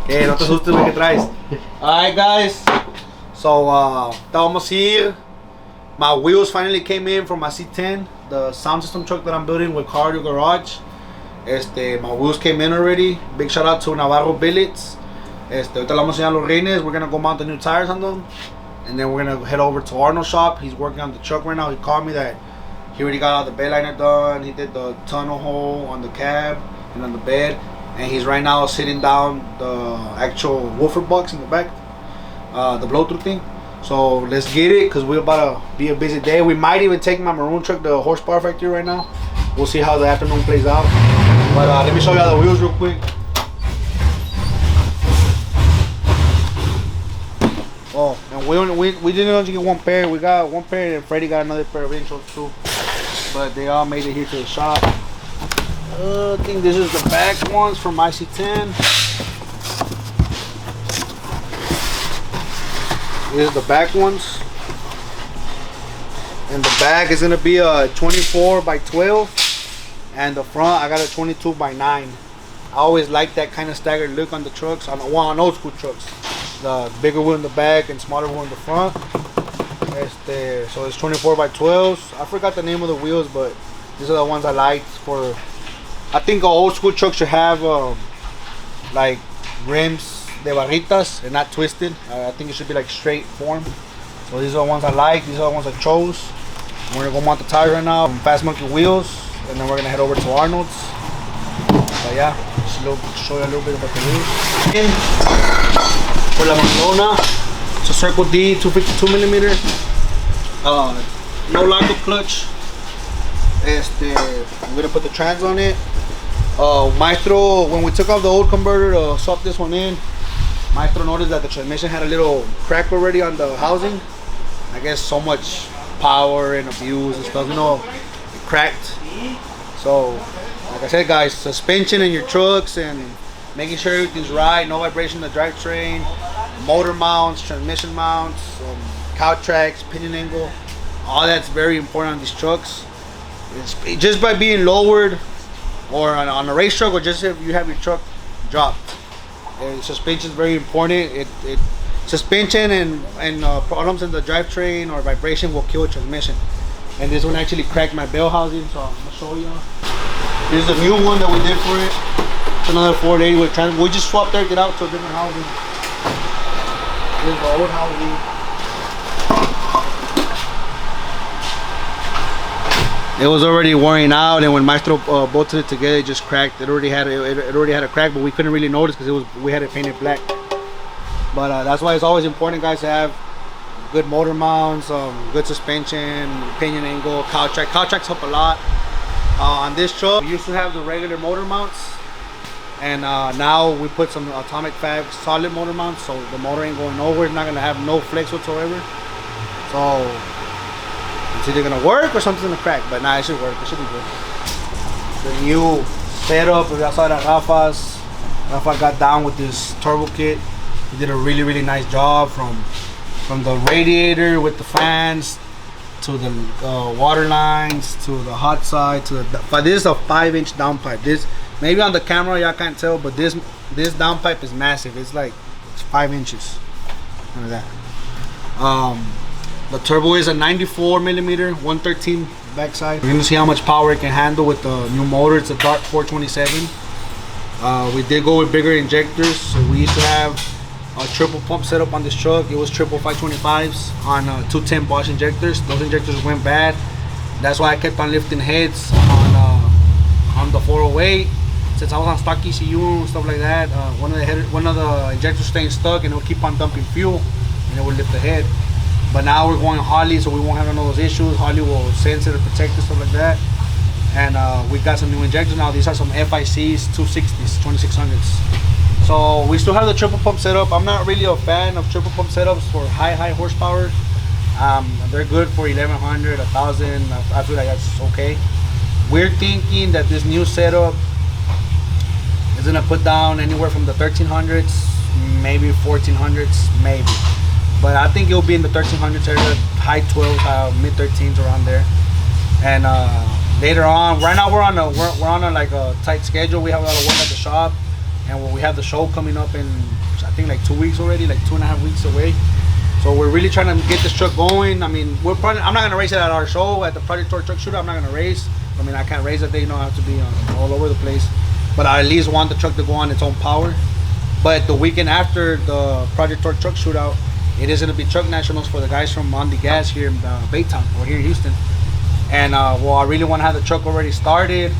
Okay, no te asustes, güey, ¿qué traes? Alright, guys. So, estamos here. My wheels finally came in from my C10, the sound system truck that I'm building with Cardio Garage. My wheels came in already. Big shout out to Navarro Billets. Ahorita le vamos a enseñar los rines. We're gonna go mount the new tires on them, and then we're gonna head over to Arnold's shop. He's working on the truck right now. He called me that he already got all the bed liner done. He did the tunnel hole on the cab and on the bed, and he's right now sitting down the actual woofer box in the back, the blow-through thing. So let's get it, because we're about to be a busy day. We might even take my maroon truck to the horsepower factory right now. We'll see how the afternoon plays out. But let me show you the wheels real quick. Oh, and we didn't only get one pair. We got one pair, and Freddie got another pair of intros too. But they all made it here to the shop. I think this is the back ones from IC10. This is the back ones. And the back is gonna be a 24 by 12. And the front, I got a 22 by 9. I always like that kind of staggered look on the trucks, on old school trucks. The bigger wheel in the back and smaller wheel in the front. So it's 24 by 12s. I forgot the name of the wheels, but these are the ones I liked for. I think an old school truck should have like rims de barritas and not twisted. I think it should be like straight form. So these are the ones I like. These are the ones I chose. We're gonna go mount the tires right now. Fast Monkey wheels, and then we're gonna head over to Arnold's. But yeah, just show you a little bit about the wheels. And for La Manzona, it's a Circle D 252 millimeter. No lock-up clutch. I'm gonna put the trans on it. Maestro, when we took off the old converter to swap this one in, Maestro noticed that the transmission had a little crack already on the housing. I guess so much power and abuse and stuff, it cracked. So, like I said, guys, suspension in your trucks and making sure everything's right, no vibration in the drivetrain, motor mounts, transmission mounts, cow tracks, pinion angle, all that's very important on these trucks. It's just by being lowered or on a race truck, or just if you have your truck dropped. Suspension is very important. Suspension and problems in the drivetrain or vibration will kill a transmission. And this one actually cracked my bell housing, so I'm gonna show you. This is a new one that we did for it. It's another 480 with trans. We just swapped everything out to a different housing. This is the old housing. It was already wearing out, and when Maestro bolted it together, it just cracked. It already had a crack, but we couldn't really notice because we had it painted black. But that's why it's always important, guys, to have good motor mounts, good suspension, pinion angle, cow track. Cow tracks help a lot. On this truck, we used to have the regular motor mounts, and now we put some Atomic Fab solid motor mounts, so the motor ain't going nowhere. It's not gonna have no flex whatsoever. So it's either gonna work or something's gonna crack, but nah, it should work. It should be good. The new setup, we saw that Rafa got down with this turbo kit. He did a really nice job from the radiator with the fans to the water lines to the hot side to the. But this is a 5-inch downpipe. This maybe on the camera y'all can't tell, but this downpipe is massive. It's 5 inches. Look at that. The turbo is a 94 millimeter, 113 backside. We're gonna see how much power it can handle with the new motor. It's a Dart 427. We did go with bigger injectors. So we used to have a triple pump setup on this truck. It was triple 525s on 210 Bosch injectors. Those injectors went bad. That's why I kept on lifting heads on the 408. Since I was on stock ECU and stuff like that, one of the injectors staying stuck, and it would keep on dumping fuel, and it would lift the head. But now we're going Harley, so we won't have none of those issues. Harley will sense it or protect it, stuff like that. And we got some new injectors now. These are some FICs 260s, 2600s. So we still have the triple pump setup. I'm not really a fan of triple pump setups for high horsepower. They're good for 1100, 1000. I feel like that's okay. We're thinking that this new setup is gonna put down anywhere from the 1300s, maybe 1400s, maybe. But I think it'll be in the 1300s area, high 12s, mid 13s, around there. And later on, right now we're on a like a tight schedule. We have a lot of work at the shop. and we have the show coming up in I think like 2 weeks already, like 2.5 weeks away. So we're really trying to get this truck going. I mean, I'm not gonna race it at our show at the Project Tour Truck Shootout. I'm not gonna race. I mean, I can't race that day. You know, I have to be all over the place. But I at least want the truck to go on its own power. But the weekend after the Project Tour Truck Shootout, it is gonna be Truck Nationals for the guys from On the Gas here in Baytown or here in Houston. And well, I really want to have the truck already started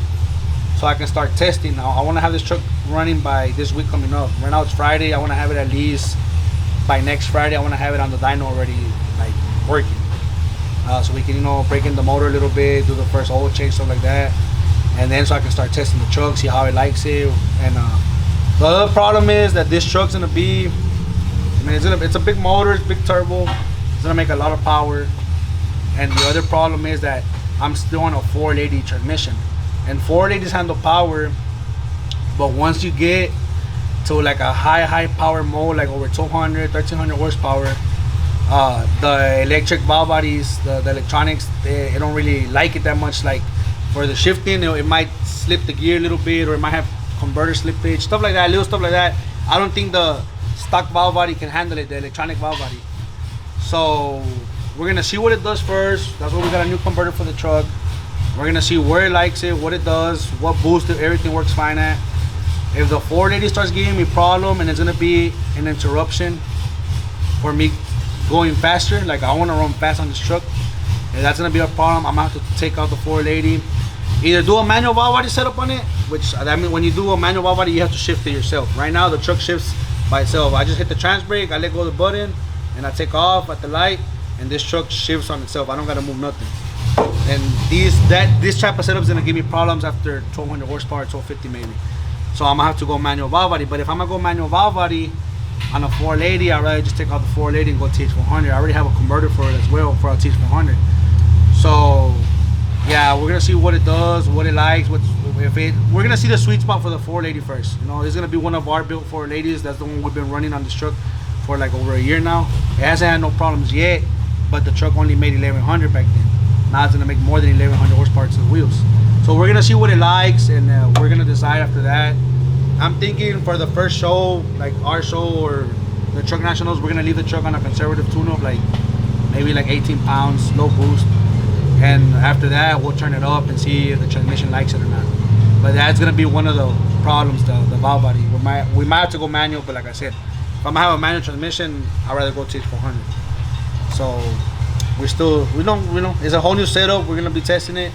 so I can start testing. Now I want to have this truck running by this week coming up. Right now it's Friday. I want to have it at least by next Friday. I want to have it on the dyno already, like working, so we can, you know, break in the motor a little bit, do the first oil change, stuff like that, and then so I can start testing the truck, see how it likes it. And the other problem is that this truck's gonna be, I mean, it's a big motor, it's big turbo, it's gonna make a lot of power. And the other problem is that I'm still on a 480 transmission, and 480s handle power, but once you get to like a high power mode, like over 200, 1300 horsepower, the electric valve bodies, the electronics, they don't really like it that much. Like for the shifting, it might slip the gear a little bit, or it might have converter slippage, stuff like that, little stuff like that. I don't think the stock valve body can handle it, the electronic valve body. So we're gonna see what it does first. That's why we got a new converter for the truck. We're gonna see where it likes it, what it does, what boost, if everything works fine at. If the 480 starts giving me problem and it's gonna be an interruption for me going faster, like I wanna run fast on this truck, if that's gonna be a problem, I'm gonna have to take out the 480. Either do a manual valve body setup on it, which I mean, when you do a manual valve body, you have to shift it yourself. Right now, the truck shifts by itself. I just hit the trans brake, I let go of the button, and I take off at the light, and this truck shifts on itself. I don't gotta move nothing. And this type of setup is gonna give me problems after 1200 horsepower, 1250 maybe. So I'm gonna have to go manual valve body. But if I'm gonna go manual valve body on a 480, I'd rather just take out the 480 and go TH400. I already have a converter for it as well for a TH400. So yeah, we're gonna see what it does, what it likes, we're gonna see the sweet spot for the 480 first. You know, it's gonna be one of our built 480s. That's the one we've been running on this truck for like over a year now. It hasn't had no problems yet, but the truck only made 1100 back then. Now it's gonna make more than 1100 horsepower to the wheels. So we're gonna see what it likes, and we're gonna decide after that. I'm thinking for the first show, like our show or the Truck Nationals, we're gonna leave the truck on a conservative tune-up, like maybe like 18 pounds, low boost. And after that, we'll turn it up and see if the transmission likes it or not. But that's gonna be one of the problems, the valve body. We might have to go manual, but like I said, if I'm gonna have a manual transmission, I'd rather go TH400. So we don't, it's a whole new setup. We're gonna be testing it.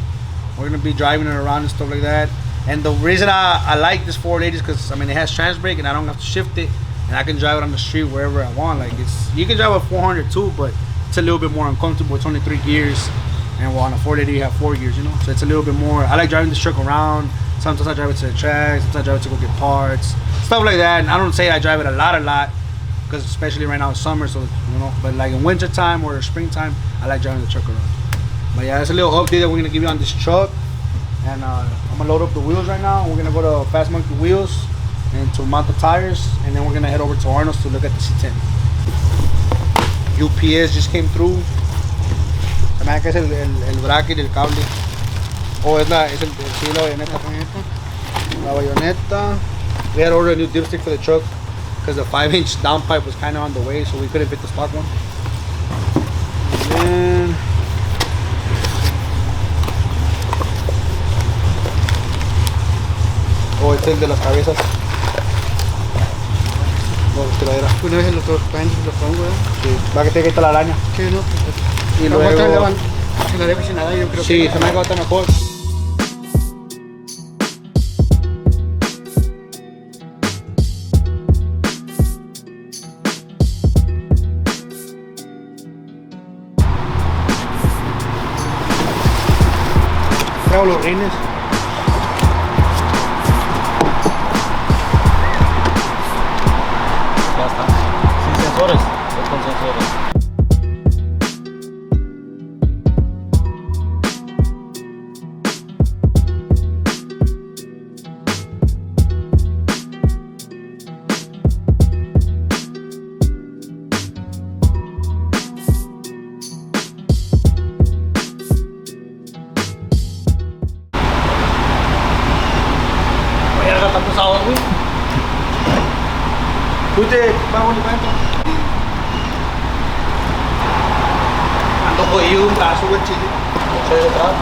We're gonna be driving it around and stuff like that. And the reason I like this 480 is because, I mean, it has trans brake and I don't have to shift it, and I can drive it on the street wherever I want. Like you can drive a 400 too, but it's a little bit more uncomfortable. It's only 3 gears, and well, on a 480 you have 4 gears, you know. So it's a little bit more. I like driving this truck around. Sometimes I drive it to the track. Sometimes I drive it to go get parts, stuff like that. And I don't say I drive it a lot, because especially right now it's summer, so you know. But like in winter time or springtime, I like driving the truck around. But yeah, that's a little update that we're gonna give you on this truck. And I'm gonna load up the wheels right now. We're gonna go to Fast Monkey Wheels and to mount the tires, and then we're gonna head over to Arnold's to look at the C10. UPS just came through. Se me hace que es el bracket, el cable. Oh, es la bayoneta. La bayoneta. We had ordered a new dipstick for the truck because the 5-inch downpipe was kind of on the way, so we couldn't fit the stock one. And then o este es el de las cabezas. No, tiradera. Una vez lo pongo, Sí, va que te quita la araña. Sí, no. Y luego se la dejo sin nada, yo creo sí, que se me agota mejor. Traigo los rines. Ya está. Sin sensores o con sensores. ¿Fuiste bajo el cuento? Ando jodido un brazo, güey, chile. ¿Se de atrás?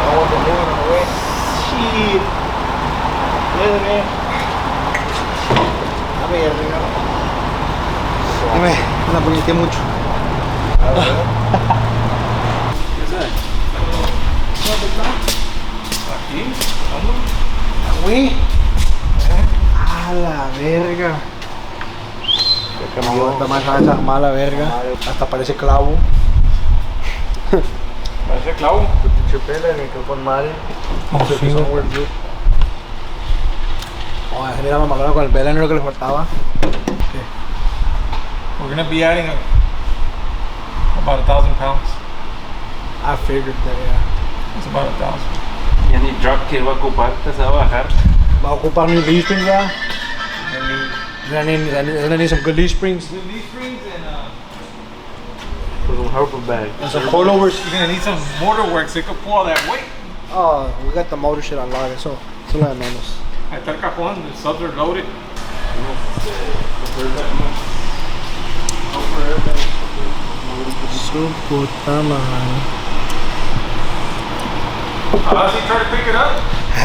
Vamos a poner, güey. Shit. Dame, arriba. Dame, me la puñeteé mucho. Aquí, vamos. Güey. A la verga. No, esta más esa mala verga. Hasta parece clavo. Parece clavo. Chupela, el micrófono mal. Oh, mira, mamalona con el vela en lo que le faltaba. We're gonna be adding about 1,000 pounds. I figured that, yeah. It's about 1,000. Ya ni dropkick va a ocupar, te se va a bajar. Va a ocupar mis leaf springs ya. I need some good leaf springs. Leaf springs and Con un Harper bag. And some coilovers. you're gonna need some mortar work so you can pull all that weight. Oh, we got the motor shit on lock, eso es lo de menos. Ahí está el cajón, the subs are loaded. Su puta madre. He tried to pick it up.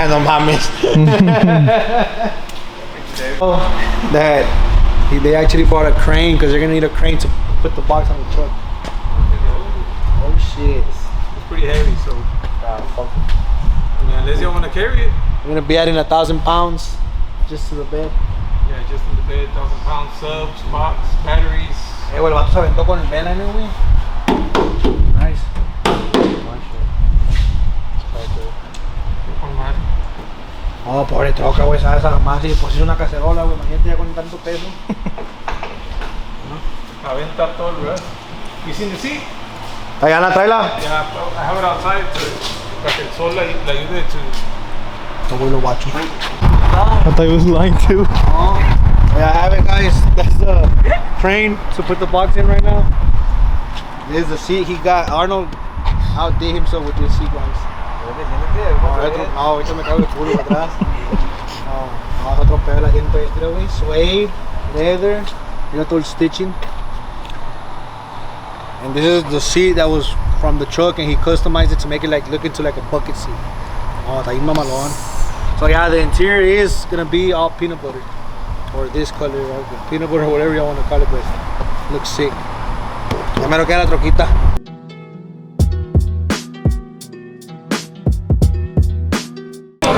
No mames. That they actually bought a crane because they're gonna need a crane to put the box on the truck. Oh shit. It's pretty heavy, so unless you want to carry it. I'm gonna be adding 1,000 pounds just to the bed. Yeah, just in the bed, 1,000 pound subs, box, batteries. Güey, el vato se aventó con el Belliner, güey. Nice. Oh, pobre troca, güey, esa más y pues es una cacerola, güey, imagínate ya con tanto peso. Aventar todo el rest. You seen the seat? Allá la tráela. Yeah, I have it outside para que el sol la ayude to. Este güey lo guacho. I thought he was lying too. Yeah, I have it, guys. That's the crane to put the box in right now. This is the seat he got. Arnold outdid himself with this seat, guys. No, ahorita me cago de culo para atrás. No, otro pedo el asiento este, güey. Suede, leather, mira todo el stitching. And this is the seat that was from the truck, and he customized it to make it like look into like a bucket seat. Oh, está ahí mamalón. So yeah, the interior is gonna be all peanut butter, or this color, or peanut butter, or whatever you want to call it, but looks sick. Ya me lo queda la troquita.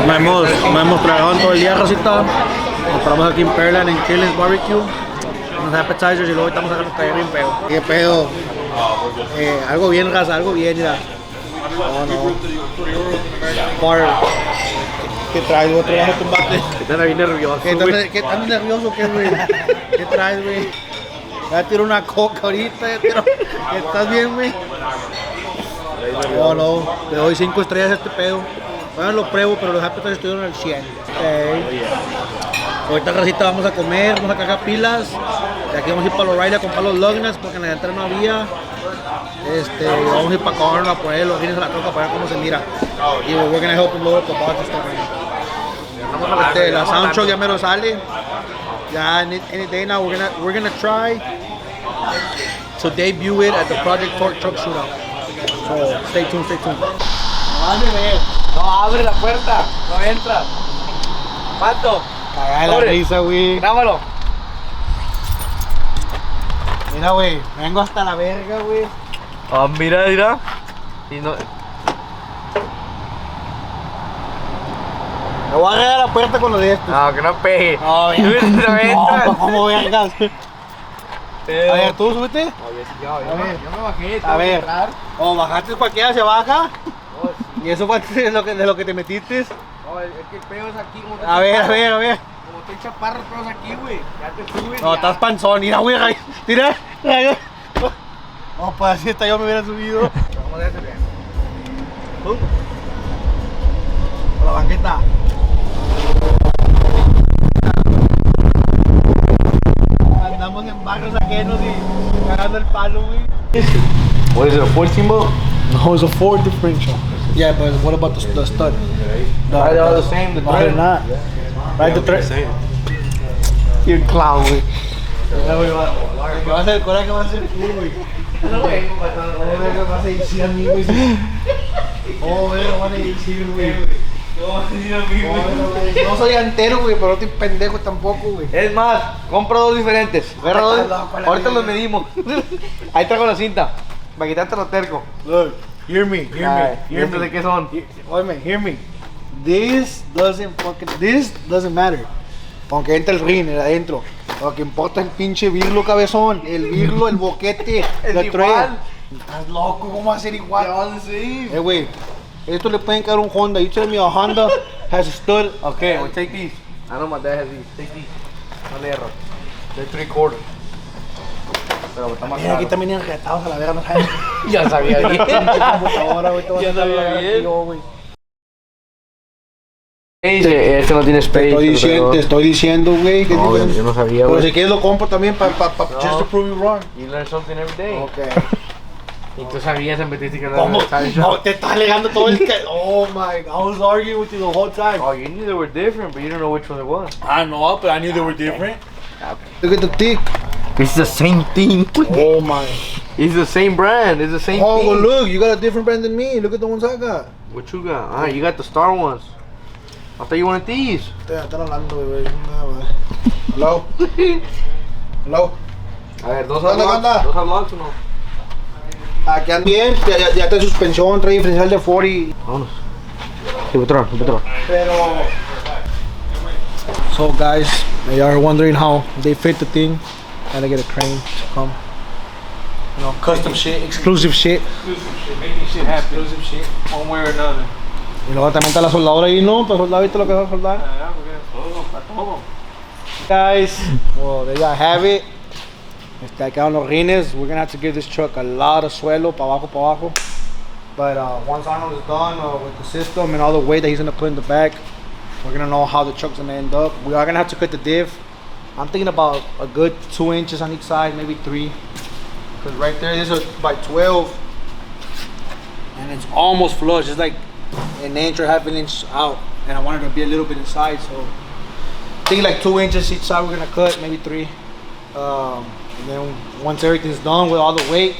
No hemos trabajado todo el día, Rosita. Nos paramos aquí en Pearland, en Killen's Barbecue. Unos appetizers y luego estamos a los talleres bien pedo. ¿Qué pedo? Algo bien, raza, algo bien, mira. No. ¿Qué traes? ¿Otro bajo combate? Están bien nerviosos. ¿Qué tan nervioso que, güey? ¿Qué traes, güey? Ya tiro una coca ahorita, ¿estás bien, güey? No, le doy 5 estrellas a este pedo. Bueno, lo pruebo, pero los appetizers estuvieron al 100. Ahorita, racita, vamos a comer, vamos a cargar pilas. De aquí vamos a ir para los O'Reilly a comprar los lugnuts porque en la entrada no había. Vamos a ir para Corn a poner los rines a la troca para ver cómo se mira. Y we're gonna help them load up the box and stuff right now. La sound truck ya me lo sale. Ya any day now we're gonna try to debut it at the Project Torque Truck Shootout. So stay tuned. No abre la puerta, no entra. Pato, Cagada la risa, güey. grábalo. Mira, güey, vengo hasta la verga, güey. Ah, mira. Y no. Me voy a agarrar a la puerta con lo de esto. No, que no pegue. No, No, ¿cómo vergas? A ver, ¿tú subiste? Yo me bajé. A ver, o bajaste cualquiera se baja. Y eso fue de lo que te metiste. No, es que el pedo es aquí. Como A ver. Como estoy chaparro, el pedo es aquí, güey. Ya te subes. No, estás panzón, mira, güey, mira. No, pues así hasta yo me hubiera subido. Vamos a hacer bien. Con la banqueta. Andamos en barrios ajenos y cagando el palo, güey. What is it, a Ford Steamboat? No, it's a Ford differential. Yeah, but what about the stud? They're all the same. No, they're not. Right, the thread. Y un clown, güey. ¿Qué va a hacer? ¿Cuál es que va a hacer? Uy. Oh, verga, vas a decir a mí, güey. Oh, verga, vas a decir, güey. No soy entero, güey, pero no estoy pendejo tampoco, güey. Es más, compro dos diferentes. Agarra dos. Ahorita los medimos. Ahí traigo la cinta. Para quitarte los tercos. Look, hear me. ¿De qué son? Oye, hear me. This doesn't matter. Aunque entre el ring adentro. Lo que importa es el pinche virlo, cabezón. El virlo, el boquete. Es la igual. truena. Estás loco, ¿cómo va a ser igual? Güey, esto le pueden caer un Honda. You tell me a Honda has stood. Okay, well, take these. I know my dad has these. Take these. No le erro. They're 3/4. Pero está más Mira, aquí caro. también vienen retados a la verga, no saben. Ya sabía bien. Computadora, güey, te vas a Ya sabía sacar bien. aquí, güey. Este no tiene space. Te estoy diciendo, güey. que No, digo- yo no sabía, Pero güey. si quieres lo compro también para just to prove you wrong. You learn something every day. Okay. Y tú sabías en metiste que ¿Cómo? no No, te estás alegando todo el que. Oh my, I was arguing with you the whole time. Oh, you knew they were different, but you don't know which one it was. I know, but I knew they were different. Look at the thick. It's the same thing. Oh my. It's the same brand. It's the same Oh, thing. well, look, you got a different brand than me. Look at the ones I got. What you got? Ah, you got the star ones. I thought you wanted these. Están hablando, güey. Hello? Hello? A ver, dos ¿Dónde anda? ¿Dos locks o no? Aquí andan bien, ya está suspensión, trae diferencial de 40. Vámonos. Sí, petrol. Pero. So guys, they are wondering how they fit the thing. Gotta get a crane to come. You know, custom shit, exclusive shit. Making shit happen. Exclusive shit. One way or another. Y luego también está la soldadora ahí, ¿no? Para soldar, ¿viste lo que va a soldar? Todo. Guys, well, there you have it. Acá en los rines, we're gonna have to give this truck a lot of suelo, pa' abajo. But once Arnold is done with the system and all the weight that he's gonna put in the back, we're gonna know how the truck's gonna end up. We are gonna have to cut the diff. I'm thinking about a good 2 inches on each side, maybe 3. Because right there, this is by 12. And it's almost flush, it's like an inch or half an inch out. And I wanted to be a little bit inside, so I think like 2 inches each side we're gonna cut, maybe 3. And then once everything's done with all the weight,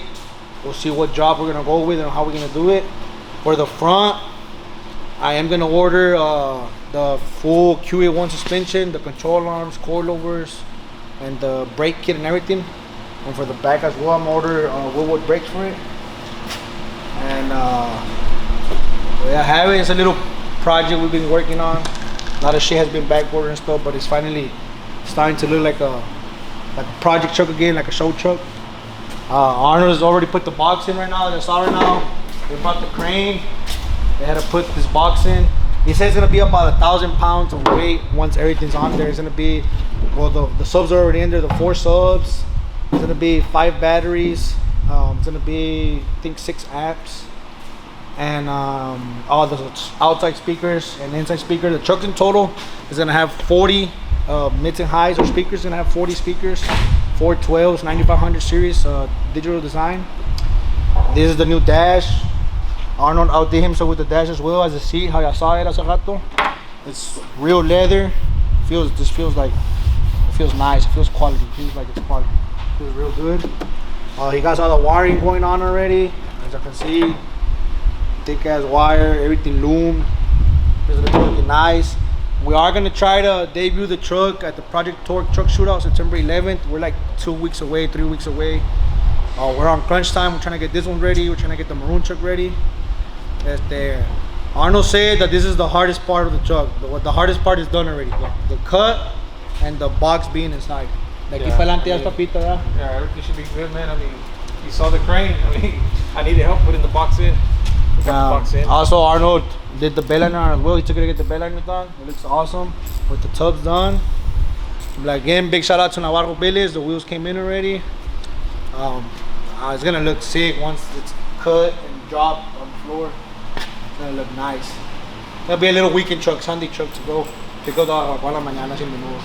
we'll see what job we're gonna go with and how we're gonna do it. For the front, I am gonna order the full QA1 suspension, the control arms, coilovers, and the brake kit and everything. And for the back as well, I'm order Woodward brakes for it. And yeah, I have it. It's a little project we've been working on. A lot of shit has been backordered and stuff, but it's finally starting to look like a project truck again, like a show truck. Arnold has already put the box in right now. That's all right now. They brought the crane. They had to put this box in. He says it's gonna be about 1,000 pounds of weight once everything's on there. It's gonna be, well, the subs are already in there. The 4 subs. It's gonna be 5 batteries. It's gonna be, I think, 6 amps. And all the outside speakers and inside speaker. The truck in total is gonna have 40 mids and highs or speakers. It's gonna have 40 speakers, 412s, 9500 series digital design. This is the new dash. Arnold outdid himself with the dash as well as the seat. How y'all saw it hace rato. It's real leather. This feels like, it feels nice. It feels quality. It feels like it's quality. It feels real good. He got all the wiring going on already, as you can see. Thick ass wire, everything loomed. This is looking nice. We are gonna try to debut the truck at the Project Torque Truck Shootout September 11th. We're like 2 weeks away, 3 weeks away. We're on crunch time. We're trying to get this one ready. We're trying to get the maroon truck ready. Arnold said that this is the hardest part of the truck. The hardest part is done already. The cut and the box being inside. De aquí para adelante ya está pita, ¿verdad? Yeah, everything should be good, man. I mean, you saw the crane. I mean, I needed help putting the box in. We got the box in. Also, Arnold did the bell liner as well. He took it to get the bell liner done. It looks awesome with the tubs done. But again, big shout out to Navarro Billes. The wheels came in already. It's gonna look sick once it's cut and dropped on the floor. It's gonna look nice. That'll be a little weekend truck, Sunday truck to go pick up a la mañana sin menudo.